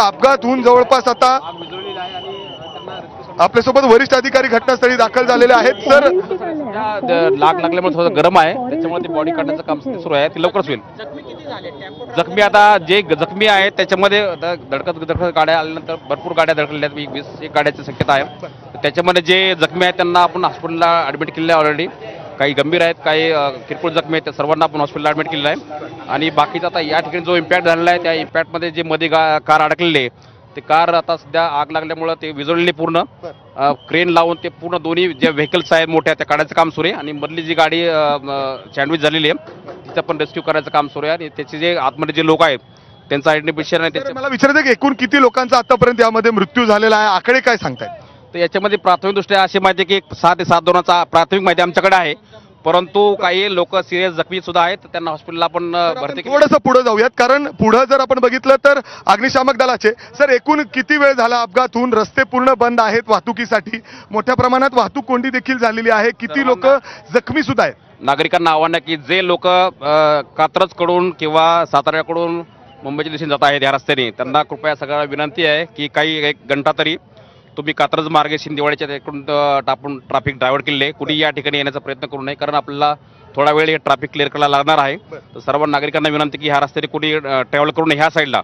अपघात होऊन जवळपास आता आपल्यासोबत वरिष्ठ अधिकारी घटनास्थळी दाखल झालेले आहेत. सर, लाग लागल्यामुळे थोडं गरम आहे, त्याच्यामुळे ती बॉडी काढण्याचं काम सुरू आहे, ते लवकरच होईल. जखमी आता जे जखमी आहेत त्याच्यामध्ये धडकत गाड्या आल्यानंतर भरपूर गाड्या धडकलेल्या आहेत, 20 गाड्याची शक्यता आहे. त्याच्यामध्ये जे जखमी आहेत त्यांना आपण हॉस्पिटलला ॲडमिट केलेलं आहे ऑलरेडी. काही गंभीर आहेत, काही किरकोळ जखमी आहेत, त्या सर्वांना आपण हॉस्पिटलला ॲडमिट केलेलं आहे. आणि बाकीचा आता या ठिकाणी जो इम्पॅक्ट झालेला आहे त्या इम्पॅक्टमध्ये जे मध्ये कार अडकलेली आहे ते कार आता सध्या आग लागल्यामुळं ते विजळलेली पूर्ण क्रेन लावून ते पूर्ण दोन्ही जे व्हेकल्स आहेत मोठ्या त्या काढायचं काम सुरू आहे. आणि मधली जी गाडी सँडविच झालेली आहे तिचं पण रेस्क्यू करायचं काम सुरू आहे. आणि त्याचे जे आतमध्ये जे लोक आहेत त्यांचं आयडेंटिफिकेशन आहे. त्याचे मला विचारायचं की एकूण किती लोकांचा आतापर्यंत यामध्ये मृत्यू झालेला आहे, आकडे काय सांगताय? तर याच्यामध्ये प्राथमिकदृष्ट्या अशी माहिती आहे की 6 ते 7 जणांचा प्राथमिक माहिती आमच्याकडे आहे, परंतु काही लोक सिरियस जखमी सुद्धा आहेत, त्यांना हॉस्पिटलला आपण भरती केलं. थोडंसं पुढे जाऊयात, कारण पुढे जर आपण बघितलं तर अग्निशामक दलाचे सर एकूण किती वेळ झाला अपघात होऊन? रस्ते पूर्ण बंद आहेत वाहतुकीसाठी, मोठ्या प्रमाणात वाहतूक कोंडी देखील झालेली आहे, किती लोक जखमी सुद्धा आहेत? नागरिकांना आव्हान आहे की जे लोक कात्रजकडून किंवा साताऱ्याकडून मुंबईच्या दिशेने जात आहेत या रस्त्याने, त्यांना कृपया सगळ्यांना विनंती आहे की काही 1 घंटा तरी तुम्ही कात्रज मार्गे शिंदेवाडीच्या तिकडून टापून ट्रॅफिक डायव्हर्ट केले, कुणी या ठिकाणी येण्याचा प्रयत्न करू नये, कारण आपल्याला थोडा वेळ हे ट्रॅफिक क्लिअर करायला लागणार आहे. तर सर्व नागरिकांना विनंती की ह्या रस्त्याने कुणी ट्रॅव्हल करू नये. ह्या साईडला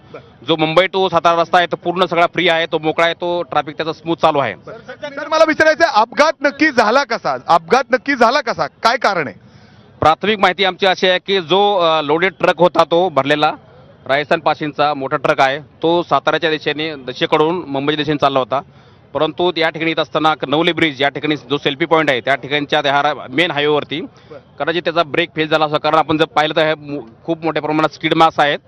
जो मुंबई टू सातारा रस्ता आहे तो पूर्ण सगळा फ्री आहे, तो मोकळा आहे, तो ट्रॅफिक त्याचा स्मूथ चालू आहे. सर, मला विचारायचं आहे अपघात नक्की झाला कसा? अपघात नक्की झाला कसा, काय कारण आहे? प्राथमिक माहिती आमची अशी आहे की जो लोडेड ट्रक होता तो भरलेला राजस्थान पासिंगचा मोठा ट्रक आहे, तो साताऱ्याच्या दिशेकडून मुंबईच्या दिशेने चालला होता. परंतु या ठिकाणी येत असताना नवली ब्रिज या ठिकाणी जो सेल्फी पॉईंट आहे त्या ठिकाणच्या त्या मेन हायवेवरती कदाचित त्याचा ब्रेक फेल झाला असं, कारण आपण जर पाहिलं तर हे खूप मोठ्या प्रमाणात स्पीड मास आहेत.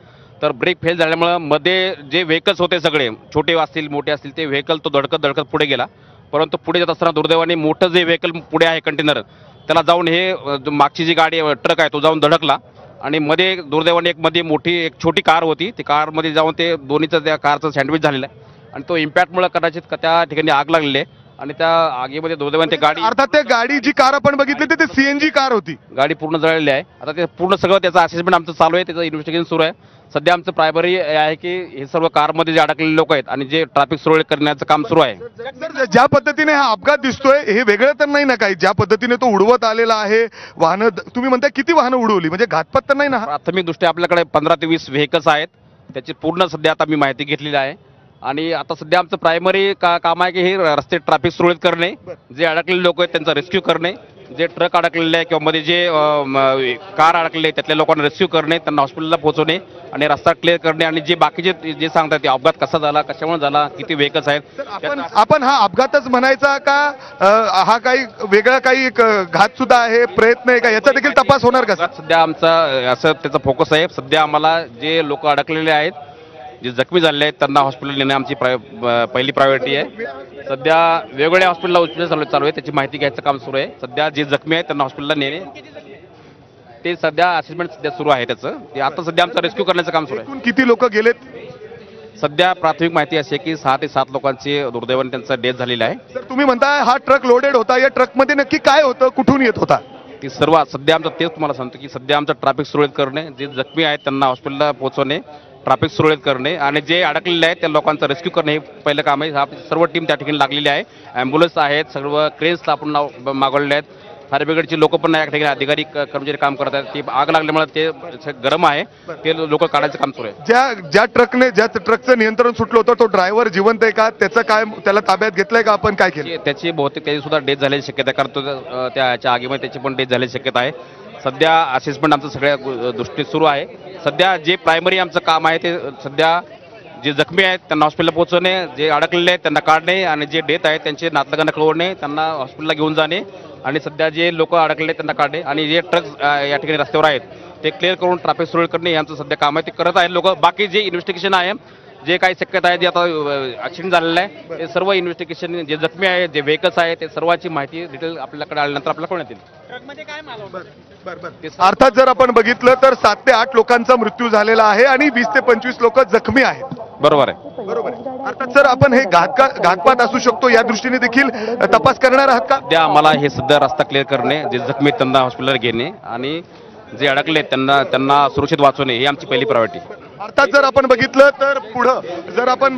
तर ब्रेक फेल झाल्यामुळं मध्ये जे व्हेकल्स होते सगळे छोटे असतील मोठे असतील ते व्हेकल तो धडकत पुढे गेला. परंतु पुढे जात असताना दुर्दैवाने मोठं जे व्हेकल पुढे आहे कंटेनर त्याला जाऊन हे मागची जी गाडी ट्रक आहे तो जाऊन धडकला. आणि मध्ये दुर्दैवाने मध्ये एक छोटी कार होती, ती कारमध्ये जाऊन ते दोन्हीचं त्या कारचं सँडविच झालेलं आहे. आणि तो इम्पॅक्टमुळे कदाचित त्या ठिकाणी आग लागलेली आहे. आणि त्या आगीमध्ये दुर्दैवाने ते गाडी, अर्थात ते गाडी जी कार आपण बघितली ते सीएनजी कार होती, गाडी पूर्ण जळलेली आहे. आता ते पूर्ण सगळं त्याचं असेसमेंट आमचं चालू आहे, त्याचं इन्व्हेस्टिगेशन सुरू आहे. सध्या आमचं प्रायमरी आहे की हे सर्व कारमध्ये जे अडकलेले लोक आहेत आणि जे ट्रॅफिक सुरळीत करण्याचं काम सुरू आहे. सर, ज्या पद्धतीने हा अपघात दिसतोय हे वेगळं तर नाही ना काही? ज्या पद्धतीने तो उडवत आलेला आहे वाहनं, तुम्ही म्हणताय किती वाहनं उडवली, म्हणजे घातपात तर नाही ना? प्राथमिक दृष्ट्या आपल्याकडे 15 ते 20 व्हेकल्स आहेत, त्याची पूर्ण सध्या आता मी माहिती घेतलेली आहे. आणि आता सध्या आमचं प्रायमरी काम आहे की हे रस्ते ट्रॅफिक सुरळीत करणे, जे अडकलेले लोक आहेत त्यांचा रेस्क्यू करणे, जे ट्रक अडकलेले आहे किंवा मध्ये जे कार अडकलेले त्यातल्या लोकांना रेस्क्यू करणे, त्यांना हॉस्पिटलला पोहोचवणे आणि रस्ता क्लिअर करणे. आणि जे बाकीचे जे सांगतात ते अपघात कसा झाला, कशामुळे झाला, किती व्हेकल्स आहेत, आपण हा अपघातच म्हणायचा का हा काही वेगळा काही घात सुद्धा आहे, प्रयत्न आहे का, याचा देखील तपास होणार का? सध्या आमचा असं त्याचा फोकस आहे. सध्या आम्हाला जे लोक अडकलेले आहेत, जे जखमी झालेले आहेत त्यांना हॉस्पिटल नेणे आमची पहिली प्रायोरिटी आहे. सध्या वेगवेगळ्या हॉस्पिटलला उपचार चालू आहे, त्याची माहिती घ्यायचं काम सुरू आहे. सध्या जे जखमी आहेत त्यांना हॉस्पिटलला नेणे ते सध्या असेसमेंट सध्या सुरू आहे त्याचं. ते आता सध्या आमचं रेस्क्यू करण्याचं काम सुरू आहे. किती लोक गेलेत? सध्या प्राथमिक माहिती अशी आहे की 6 ते 7 लोकांची दुर्दैवाने त्यांचा डेथ झालेला आहे. सर, तुम्ही म्हणताय हा ट्रक लोडेड होता, या ट्रकमध्ये नक्की काय होतं, कुठून येत होता? ती सर्व सध्या आमचं तेच तुम्हाला सांगतो की सध्या आमचं ट्रॅफिक सुरळीत करणे, जे जखमी आहेत त्यांना हॉस्पिटलला पोहोचवणे, ट्रॅफिक सुरळीत करणे आणि जे अडकलेले आहेत त्या लोकांचं रेस्क्यू करणे हे पहिलं काम आहे. सर्व टीम त्या ठिकाणी लागलेली आहे, ॲम्ब्युलन्स आहेत, सर्व क्रेन्सला आपण मागवलेले आहेत, फायर ब्रिगेडची लोक पण या ठिकाणी अधिकारी कर्मचारी काम करत आहेत. ती आग लागल्यामुळे ते गरम आहे, ते लोक काढायचं काम सुरू आहे. ज्या ट्रकचं नियंत्रण सुटलं होतं तो ड्रायव्हर जिवंत आहे का? त्याचं काय, त्याला ताब्यात घेतलंय का? आपण काय केलं? त्याची बहुतेक त्याची सुद्धा डेथ झाल्याची शक्यता आहे, कारण तो त्याच्या आगीमध्ये त्याची पण डेथ झाल्याची शक्यता आहे. सध्या असेसमेंट आमचं सगळ्या दृष्टीत सुरू आहे. सध्या जे प्रायमरी आमचं काम आहे ते सध्या जे जखमी आहेत त्यांना हॉस्पिटलला पोहोचवणे, जे अडकलेले आहेत त्यांना काढणे आणि जे डेथ आहेत त्यांचे नातलगांना कळवणे, त्यांना हॉस्पिटलला घेऊन जाणे आणि सध्या जे लोक अडकलेले त्यांना काढणे आणि जे ट्रक या ठिकाणी रस्त्यावर आहेत ते क्लिअर करून ट्रॅफिक सुरळीत करणे यांचं सध्या काम आहे, ते करत आहेत लोक. बाकी जे इन्व्हेस्टिगेशन आहे, जे काही शक्यता आहे, जे आता ॲक्सिडेंट झालेलं आहे ते सर्व इन्व्हेस्टिगेशन, जे जखमी आहेत, जे व्हेकल्स आहेत ते सर्वांची माहिती डिटेल आपल्याकडे आल्यानंतर आपल्याला कळण्यात येईल. अर्थात जर आपण बघितलं तर 7 ते 8 लोकांचा मृत्यू झालेला आहे आणि 20 ते 25 लोक जखमी आहेत. बरोबर आहे, बरोबर आहे. अर्थात सर आपण हे घातपात असू शकतो या दृष्टीने देखील तपास करणार आहात का? सध्या आम्हाला हे सध्या रस्ता क्लिअर करणे, जे जखमी त्यांना हॉस्पिटलला घेणे आणि जे अडकले त्यांना सुरक्षित वाचवणे ही आमची पहिली प्रायोरिटी. अर्थात जर आपण बघितलं तर पुढं जर आपण